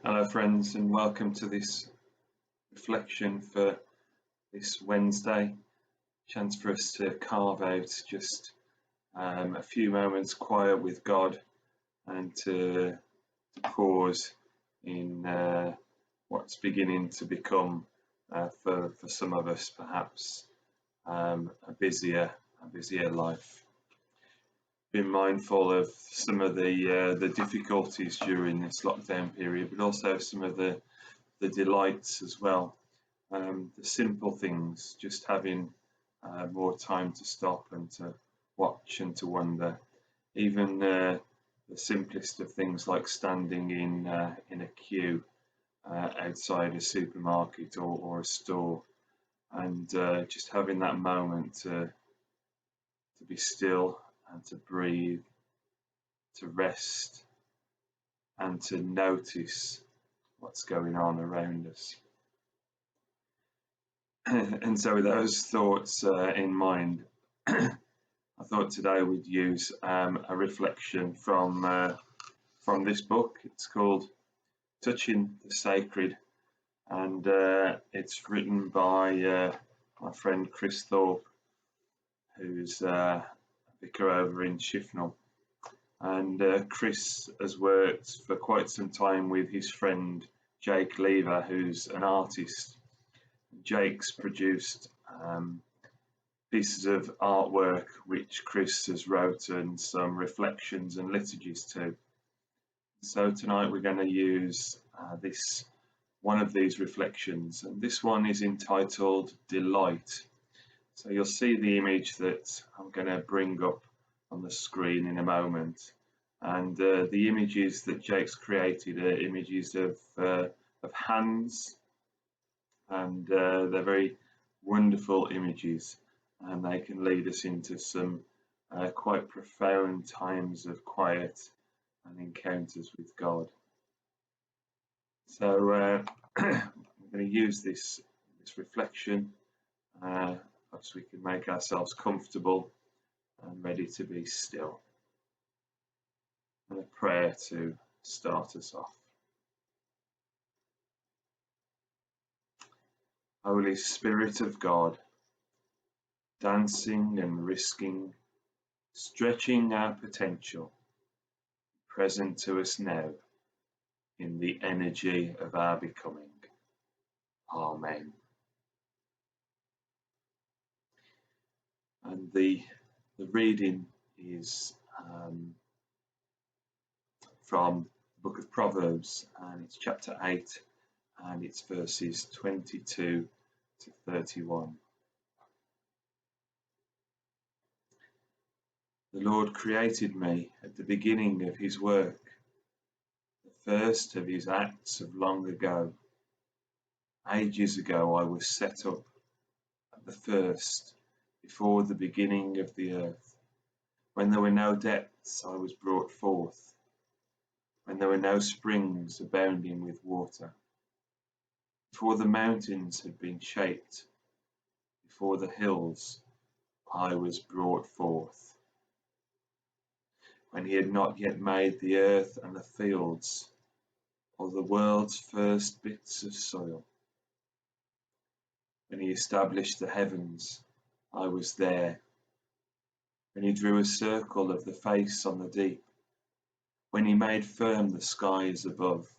Hello, friends, and welcome to this reflection for this Wednesday. Chance for us to carve out just a few moments quiet with God and to pause in what's beginning to become, for some of us, perhaps a busier life. Been mindful of some of the difficulties during this lockdown period, but also some of the delights as well. The simple things, just having more time to stop and to watch and to wonder. Even the simplest of things like standing in a queue outside a supermarket or a store, and just having that moment to be still and to breathe, to rest, and to notice what's going on around us. And so, with those thoughts in mind, I thought today we'd use a reflection from this book. It's called "Touching the Sacred," and it's written by my friend Chris Thorpe, who's a vicar over in Shifnal. And Chris has worked for quite some time with his friend Jake Lever, who's an artist. Jake's produced pieces of artwork which Chris has written some reflections and liturgies to. So tonight we're going to use this one of these reflections, and this one is entitled Delight. So you'll see the image that I'm going to bring up on the screen in a moment, and the images that Jake's created are images of hands, and they're very wonderful images, and they can lead us into some quite profound times of quiet and encounters with God. So I'm going to use this reflection so we can make ourselves comfortable and ready to be still. And a prayer to start us off. Holy Spirit of God, dancing and risking, stretching our potential, present to us now in the energy of our becoming. Amen. And the reading is from the book of Proverbs, and it's chapter 8, and it's verses 22 to 31. The Lord created me at the beginning of his work, the first of his acts of long ago. Ages ago I was set up, at the first, before the beginning of the earth. When there were no depths I was brought forth, when there were no springs abounding with water. Before the mountains had been shaped, before the hills I was brought forth. When he had not yet made the earth and the fields, or the world's first bits of soil. When he established the heavens, I was there. When he drew a circle of the face on the deep. When he made firm the skies above.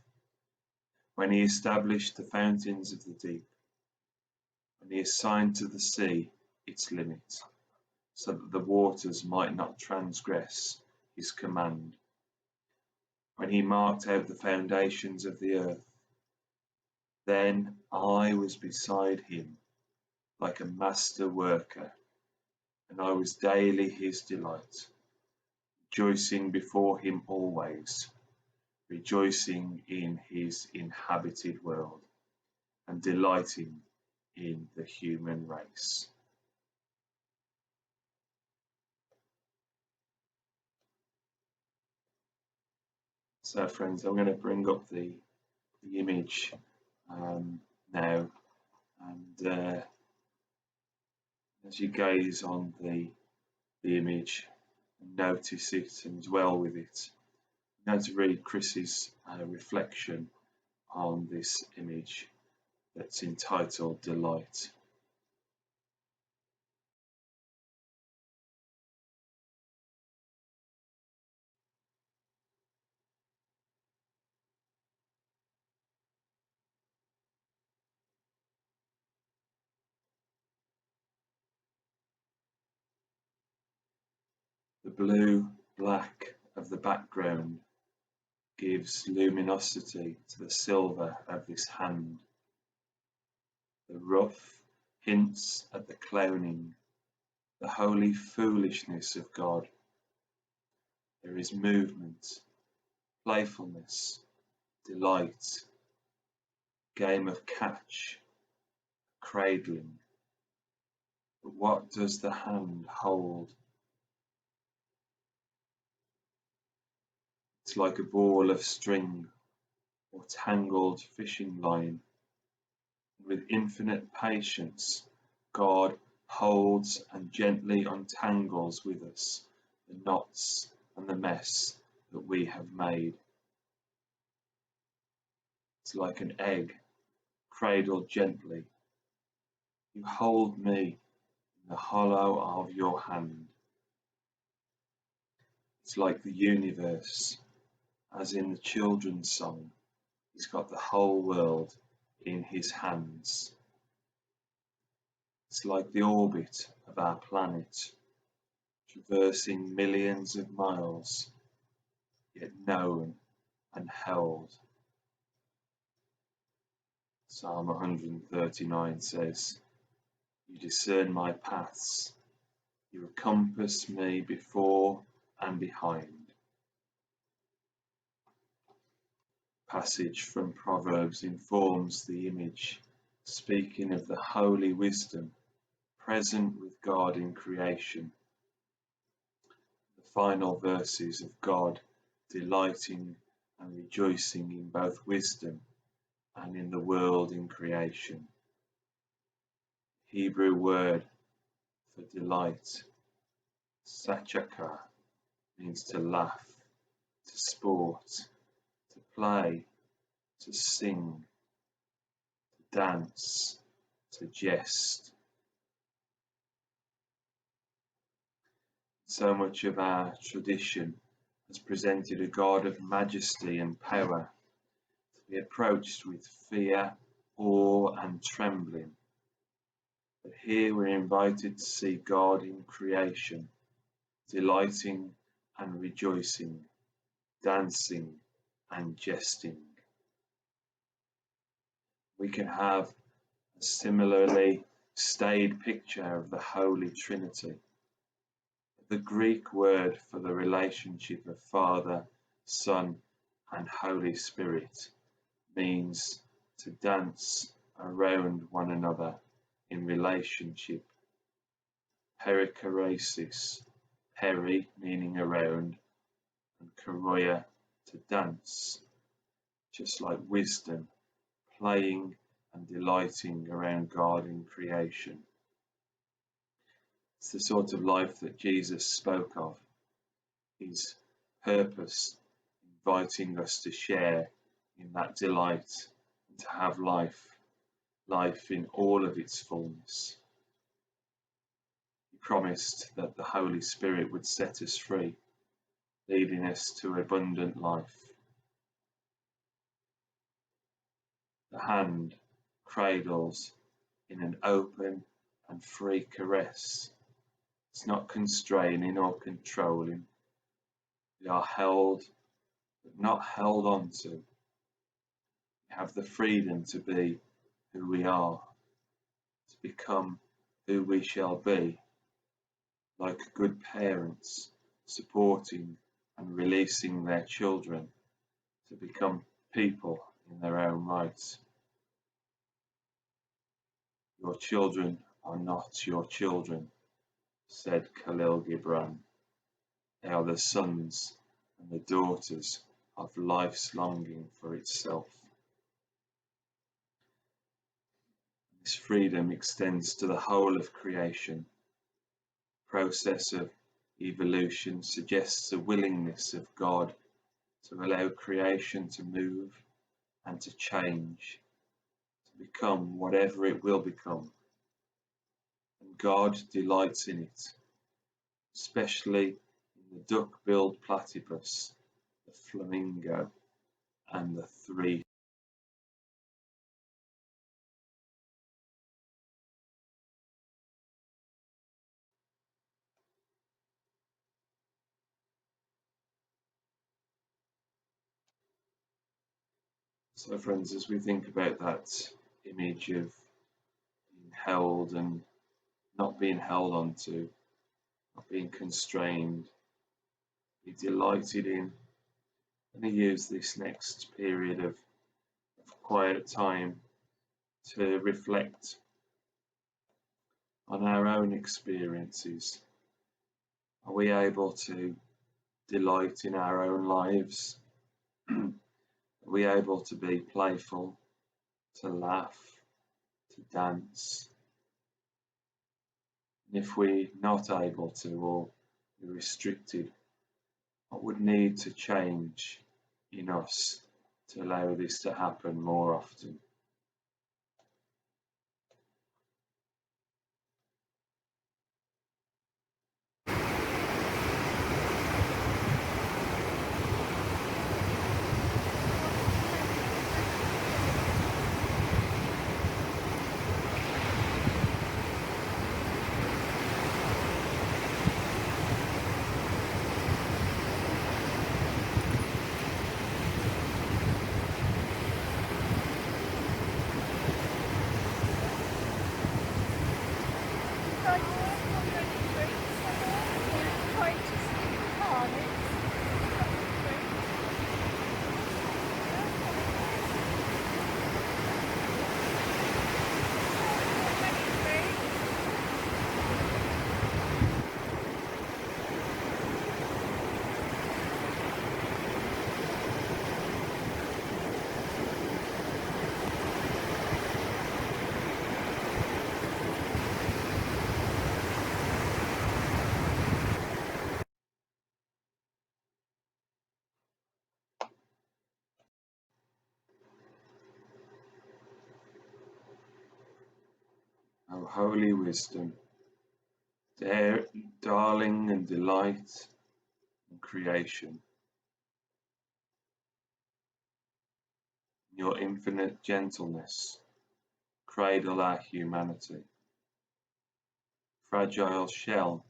When he established the fountains of the deep. When he assigned to the sea its limit, so that the waters might not transgress his command. When he marked out the foundations of the earth, then I was beside him like a master worker, and I was daily his delight, rejoicing before him always, rejoicing in his inhabited world, and delighting in the human race. So friends, I'm going to bring up the image now, and as you gaze on the image and notice it and dwell with it, I'm going to read Chris's reflection on this image that's entitled Delight. The blue-black of the background gives luminosity to the silver of this hand. The rough hints at the clowning, the holy foolishness of God. There is movement, playfulness, delight, game of catch, cradling. But what does the hand hold? It's like a ball of string or tangled fishing line. With infinite patience, God holds and gently untangles with us the knots and the mess that we have made. It's like an egg cradled gently. You hold me in the hollow of your hand. It's like the universe, as in the children's song. He's got the whole world in his hands. It's like the orbit of our planet, traversing millions of miles, yet known and held. Psalm 139 says, "You discern my paths, you encompass me before and behind." Passage from Proverbs informs the image, speaking of the holy wisdom present with God in creation. The final verses of God delighting and rejoicing in both wisdom and in the world in creation. Hebrew word for delight, sachaka, means to laugh, to sport, to play, to sing, to dance, to jest. So much of our tradition has presented a God of majesty and power, to be approached with fear, awe, and trembling. But here we're invited to see God in creation, delighting and rejoicing, dancing and jesting. We can have a similarly staid picture of the Holy Trinity. The Greek word for the relationship of Father, Son, and Holy Spirit means to dance around one another in relationship. Perichoresis, peri meaning around, and choreia to dance, just like wisdom, playing and delighting around God in creation. It's the sort of life that Jesus spoke of, his purpose inviting us to share in that delight and to have life in all of its fullness. He promised that the Holy Spirit would set us free, leading us to abundant life. The hand cradles in an open and free caress. It's not constraining or controlling. We are held, but not held on to. We have the freedom to be who we are, to become who we shall be, like good parents, supporting and releasing their children to become people in their own right. Your children are not your children, said Khalil Gibran. They are the sons and the daughters of life's longing for itself. This freedom extends to the whole of creation. The process of evolution suggests a willingness of God to allow creation to move, and to change, to become whatever it will become. And God delights in it, especially in the duck-billed platypus, the flamingo, and the three. So friends, as we think about that image of being held and not being held onto, not being constrained, be delighted in, I'm going to use this next period of quiet time to reflect on our own experiences. Are we able to delight in our own lives? Are we able to be playful, to laugh, to dance? And if we're not able to, or we're restricted, what would need to change in us to allow this to happen more often? O holy wisdom, darling and delight in creation, in your infinite gentleness, cradle our humanity, fragile shell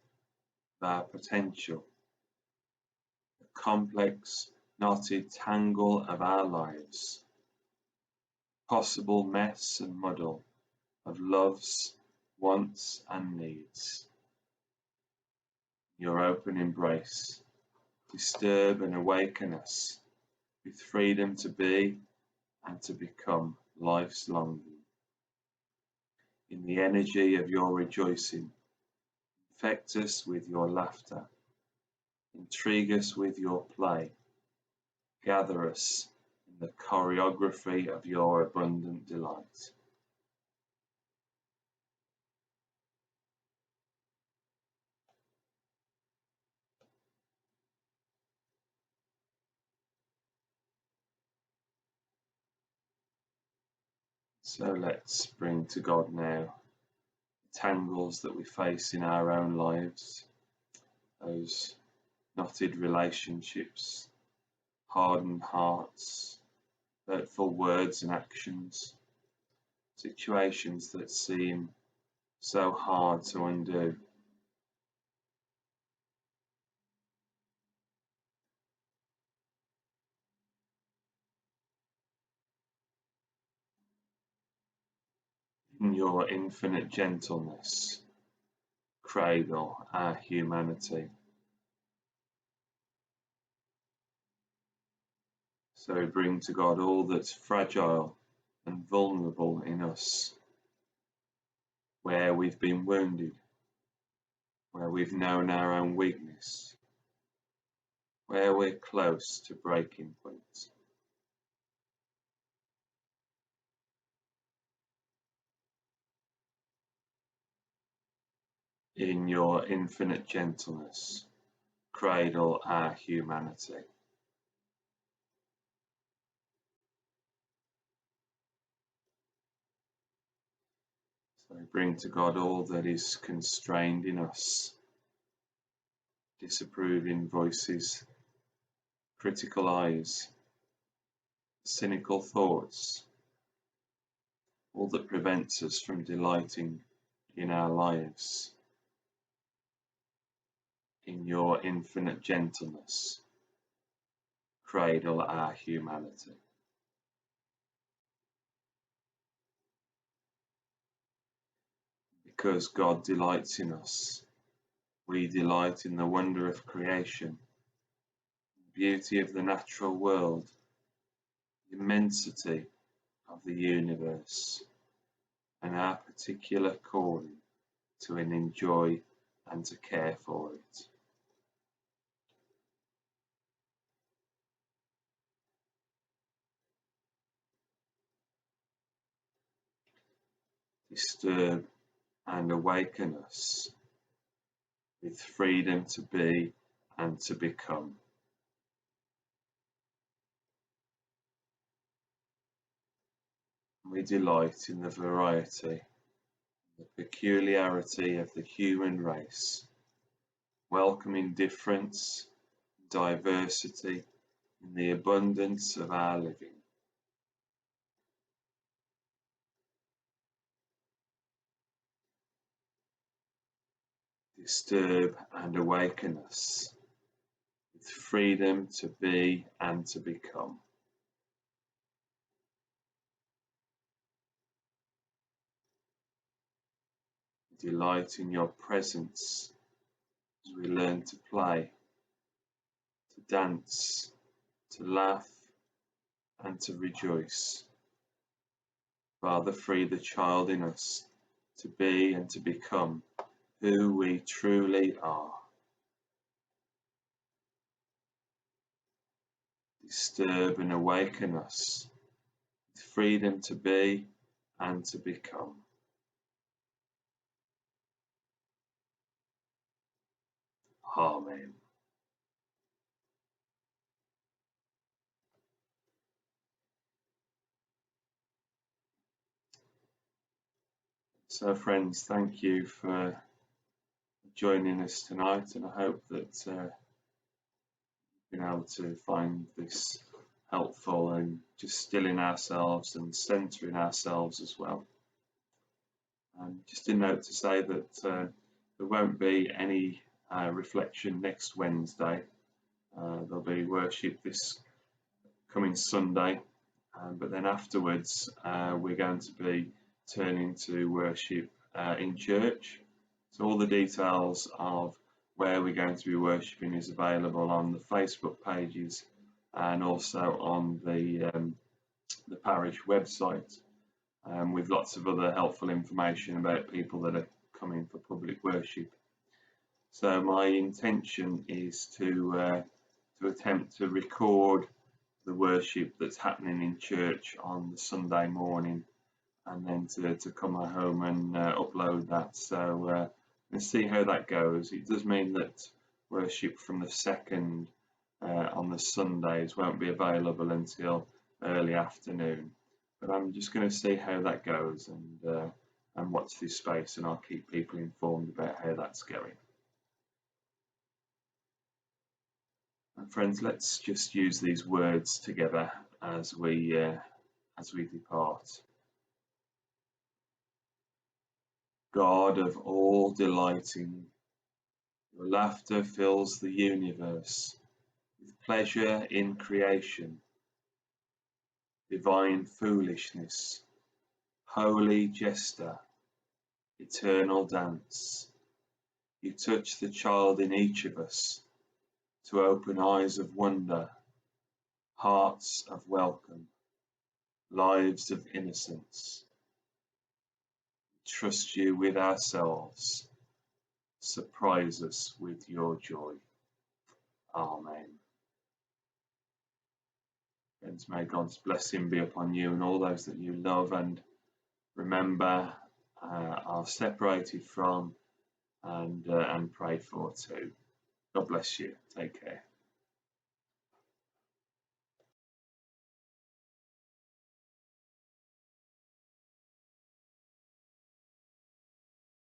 of our potential, the complex, knotted tangle of our lives, possible mess and muddle of loves, wants and needs. Your open embrace, disturb and awaken us with freedom to be and to become life's longing. In the energy of your rejoicing, infect us with your laughter, intrigue us with your play, gather us in the choreography of your abundant delight. So let's bring to God now the tangles that we face in our own lives, those knotted relationships, hardened hearts, hurtful words and actions, situations that seem so hard to undo. In your infinite gentleness, cradle our humanity. So bring to God all that's fragile and vulnerable in us, where we've been wounded, where we've known our own weakness, where we're close to breaking point. In your infinite gentleness, cradle our humanity. So we bring to God all that is constrained in us, disapproving voices, critical eyes, cynical thoughts, all that prevents us from delighting in our lives, in your infinite gentleness. Cradle our humanity. Because God delights in us, we delight in the wonder of creation, the beauty of the natural world, the immensity of the universe, and our particular calling to enjoy and to care for it. Disturb and awaken us with freedom to be and to become. We delight in the variety, the peculiarity of the human race, welcoming difference, diversity in the abundance of our living. Disturb and awaken us with freedom to be and to become. Delight in your presence as we learn to play, to dance, to laugh, and to rejoice. Father, free the child in us to be and to become who we truly are. Disturb and awaken us with freedom to be and to become. Amen. So friends, thank you for joining us tonight, and I hope that you've been able to find this helpful and just stilling ourselves and centering ourselves as well. Just a note to say that there won't be any reflection next Wednesday. There'll be worship this coming Sunday, but then afterwards we're going to be turning to worship in church. So all the details of where we're going to be worshipping is available on the Facebook pages and also on the parish website, with lots of other helpful information about people that are coming for public worship. So my intention is to attempt to record the worship that's happening in church on the Sunday morning, and then to come home and upload that. So let's see how that goes. It does mean that worship from the 2nd on the Sundays won't be available until early afternoon, but I'm just going to see how that goes and watch this space, and I'll keep people informed about how that's going. And friends, let's just use these words together as we depart. God of all delighting, your laughter fills the universe with pleasure in creation, divine foolishness, holy jester, eternal dance. You touch the child in each of us to open eyes of wonder, hearts of welcome, lives of innocence. Trust you with ourselves. Surprise us with your joy. Amen. Friends, may God's blessing be upon you and all those that you love and remember, are separated from, and pray for too. God bless you. Take care.